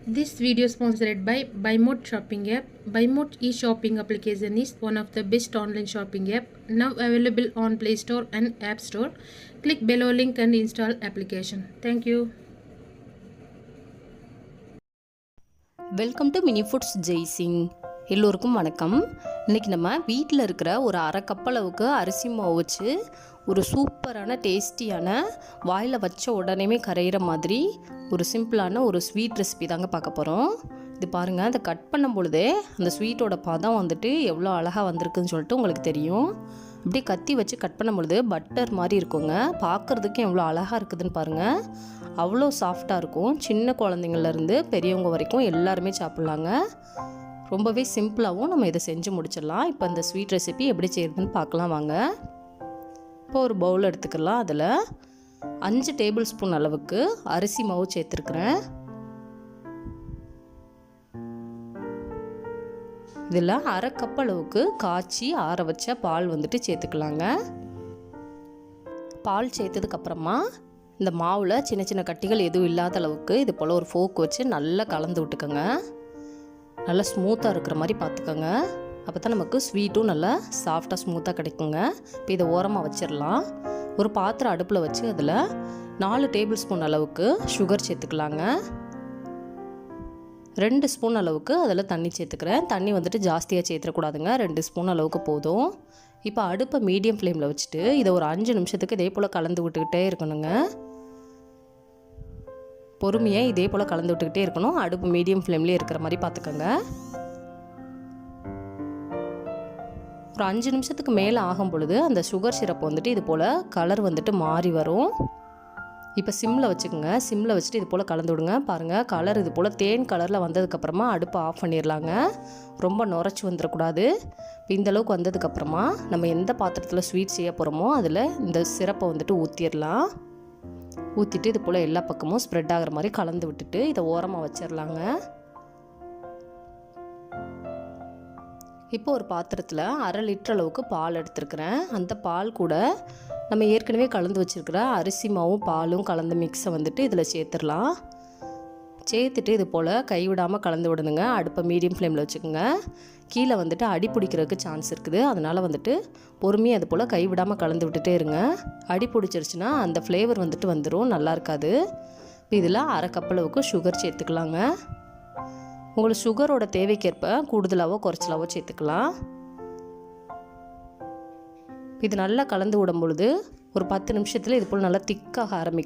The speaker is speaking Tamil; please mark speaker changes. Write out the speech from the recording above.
Speaker 1: This video is sponsored by BuyMode shopping app. BuyMode e-shopping application is one of the best online shopping app now available on Play Store and App Store. Click below link and install application. Thank you.
Speaker 2: Welcome to mini foods Jaisingh. எல்லோருக்கும் வணக்கம். இன்றைக்கி நம்ம வீட்டில் இருக்கிற ஒரு அரை கப் அளவுக்கு அரிசி மாவு வச்சு ஒரு சூப்பரான டேஸ்டியான வாயில் வச்ச உடனேமே கரையிற மாதிரி ஒரு சிம்பிளான ஒரு ஸ்வீட் ரெசிபி தாங்க பார்க்க போகிறோம். இது பாருங்கள், அதை கட் பண்ணும் பொழுதே அந்த ஸ்வீட்டோட பதம் வந்துட்டு எவ்வளோ அழகாக வந்திருக்குன்னு சொல்லிட்டு உங்களுக்கு தெரியும். அப்படியே கத்தி வச்சு கட் பண்ணும் பொழுது பட்டர் மாதிரி இருக்குங்க. பார்க்குறதுக்கும் எவ்வளோ அழகாக இருக்குதுன்னு பாருங்கள். அவ்வளோ சாஃப்டாக இருக்கும். சின்ன குழந்தைங்கள்லேருந்து பெரியவங்க வரைக்கும் எல்லாருமே சாப்பிட்லாங்க. ரொம்பவே சிம்பிளாகவும் நம்ம இதை செஞ்சு முடிச்சிடலாம். இப்போ இந்த ஸ்வீட் ரெசிபி எப்படி செய்கிறதுன்னு பார்க்கலாம் வாங்க. இப்போ ஒரு பவுல் எடுத்துக்கலாம். அதில் 5 டேபிள் ஸ்பூன் அளவுக்கு அரிசி மாவு சேர்த்துருக்குறேன். இதில் அரை கப் அளவுக்கு காய்ச்சி ஆற வச்ச பால் வந்துட்டு சேர்த்துக்கலாங்க. பால் சேர்த்ததுக்கப்புறமா இந்த மாவில் சின்ன சின்ன கட்டிகள் எதுவும் இல்லாத அளவுக்கு இது போல் ஒரு ஃபோக் வச்சு நல்லா கலந்து விட்டுக்கோங்க. நல்லா ஸ்மூத்தாக இருக்கிற மாதிரி பார்த்துக்கோங்க. அப்போ தான் நமக்கு ஸ்வீட்டும் நல்லா சாஃப்டாக ஸ்மூத்தாக கிடைக்குங்க. இப்போ இதை ஓரமாக வச்சிடலாம். ஒரு பாத்திரம் அடுப்பில் வச்சு அதில் 4 டேபிள் ஸ்பூன் அளவுக்கு சுகர் சேர்த்துக்கலாங்க. 2 ஸ்பூன் அளவுக்கு அதில் தண்ணி சேர்த்துக்கிறேன். தண்ணி வந்துட்டு ஜாஸ்தியாக சேர்த்துக்கூடாதுங்க. 2 ஸ்பூன் அளவுக்கு போதும். இப்போ அடுப்பை மீடியம் ஃப்ளேமில் வச்சுட்டு இதை ஒரு 5 நிமிஷத்துக்கு இதே போல் கலந்து விட்டுக்கிட்டே இருக்கணுங்க. பொறுமையாக இதே போல் கலந்து விட்டுக்கிட்டே இருக்கணும். அடுப்பு மீடியம் ஃப்ளேம்லேயே இருக்கிற மாதிரி பார்த்துக்கோங்க. ஒரு 5 நிமிஷத்துக்கு மேலே ஆகும் பொழுது அந்த சுகர் சிரப் வந்துட்டு இது போல் கலர் வந்துட்டு மாறி வரும். இப்போ சிம்மில் வச்சுக்கோங்க. சிம்மில் வச்சுட்டு இது போல் கலந்து விடுங்க. பாருங்கள், கலர் இது போல் தேன் கலரில் வந்ததுக்கப்புறமா அடுப்பை ஆஃப் பண்ணிடலாங்க. ரொம்ப நுரைச்சி வந்துடக்கூடாது. இப்போ இந்தளவுக்கு வந்ததுக்கப்புறமா நம்ம எந்த பாத்திரத்தில் ஸ்வீட் செய்ய போகிறோமோ அதில் இந்த சிரப்பை வந்துட்டு ஊற்றிடலாம். ஊற்றிட்டு இது போல் எல்லா பக்கமும் ஸ்ப்ரெட் ஆகிற மாதிரி கலந்து விட்டுட்டு இதை ஓரமாக வச்சிடலாங்க. இப்போ ஒரு பாத்திரத்தில் 1/2 லிட்டர் அளவுக்கு பால் எடுத்துருக்கிறேன். அந்த பால் கூட நம்ம ஏற்கனவே கலந்து வச்சுருக்கிற அரிசி மாவும் பாலும் கலந்த மிக்ஸை வந்துட்டு இதில் சேர்த்துடலாம். சேர்த்துட்டு இது போல் கைவிடாமல் கலந்து விடுதுங்க. அடுப்பை மீடியம் ஃப்ளேமில் வச்சுக்கோங்க. கீழே வந்துட்டு அடி பிடிக்கிறதுக்கு சான்ஸ் இருக்குது. அதனால் வந்துட்டு பொறுமையாக அது போல் கைவிடாமல் கலந்து விட்டுட்டே இருங்க. அடி பிடிச்சிருச்சுன்னா அந்த ஃப்ளேவர் வந்துட்டு வந்துடும், நல்லா இருக்காது. இதில் அரை கப் அளவுக்கு சுகர் சேர்த்துக்கலாங்க. உங்களுக்கு சுகரோட தேவைக்கேற்ப கூடுதலாவோ குறைச்சலாவோ சேர்த்துக்கலாம். இது நல்லா கலந்து விடும் பொழுது ஒரு 10 நிமிஷத்தில் இது போல் நல்லா திக்காக ஆரம்பிக்கும்.